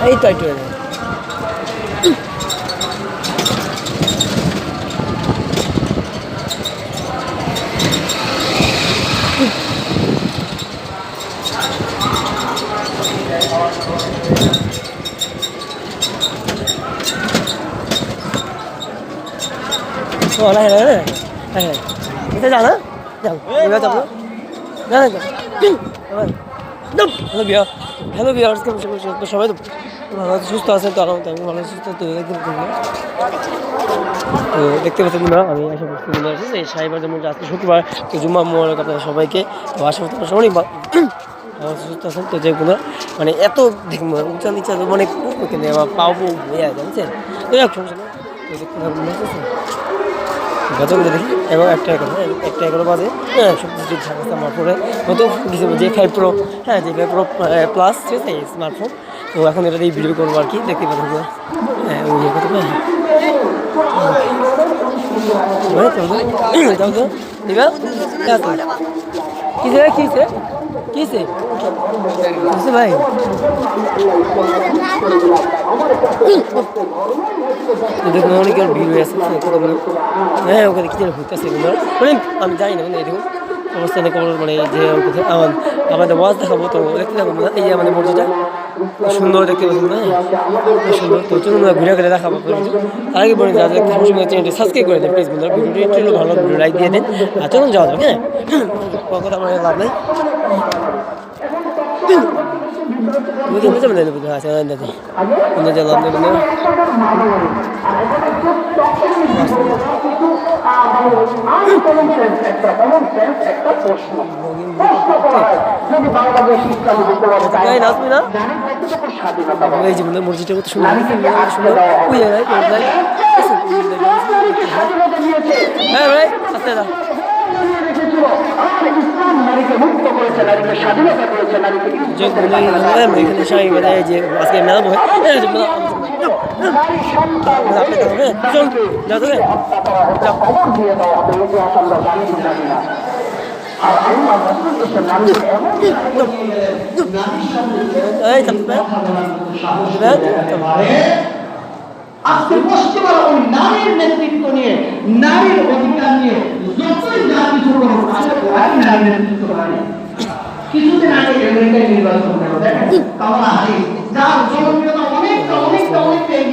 এই তো একটু হ্যাঁ হ্যাঁ এটা জানা যাও এবার যাবো না না হ্যালো বিয়া হ্যালো বিয়া তো সবাই তো ভালো সুস্থ আছেন তো আরাম আমি ভালো সুস্থ তো একদম তো দেখতে পাচ্ছেন না আমি আশা করছি এই সাইবার যেমন আজকে শুক্রবার তো জুম্মা মোবারক আপনাদের সবাইকে তো আশা করছি সবাই সুস্থ আছেন তো যেগুলো মানে এত দেখুন উঁচা নিচা মানে কিন্তু আমার পাবো হয়ে জানছেন তো এক সমস্যা না তো দেখতে থাকুন গতগুলো দেখি এবং একটা 11 বাজে হ্যাঁ সব কিছু ঠিকঠাক আছে আমার ফোনে নতুন J5 Pro হ্যাঁ J5 Pro প্লাস ঠিক আছে স্মার্টফোন তো এখন এটা দিয়ে ভিডিও করবো আর কি দেখতে পাচ্ছি হ্যাঁ ওই কথা যাও তো দিবা কিসে কিসে কিসে কিসে ভাই দেখুন অনেকের ভিড় হয়ে আছে হ্যাঁ ওখানে কি হইতেছে মানে আমি জানি না মানে দেখুন অবস্থানে খবর মানে যে আমাদের ওয়াজ দেখাবো তো দেখতে যাবো না এই যে আমাদের মসজিদটা সুন্দর দেখতে পাচ্ছেন না সুন্দর তো চলুন ঘুরে ঘুরে দেখাবো তার আগে বলে যাদের চ্যানেলটি সাবস্ক্রাইব করে দেন প্লিজ বন্ধুরা ভিডিওটি একটু ভালো ভিডিও লাইক দিয়ে দেন আর চলুন যাওয়া যাবে হ্যাঁ কথা আমার লাভ নেই বুঝতে পারছেন বুঝতে আছে দাদি বন্ধু যে লাভ নেই বন্ধু এই যে মসজিদটা কত সুন্দর সুন্দর ওই জায়গায় হ্যাঁ ভাই আস্তে যা যে আজকে মেলা বই আজকে পশ্চিমার ওই নারীর নেতৃত্ব নিয়ে নারীর অধিকার নিয়ে যতই যা কিছু করুন নারীর নেতৃত্ব পারে কিছুদিন আগে আমেরিকায় নির্বাচন হলো দেখেন কামালা হারিস যার জনপ্রিয়তা অনেকটা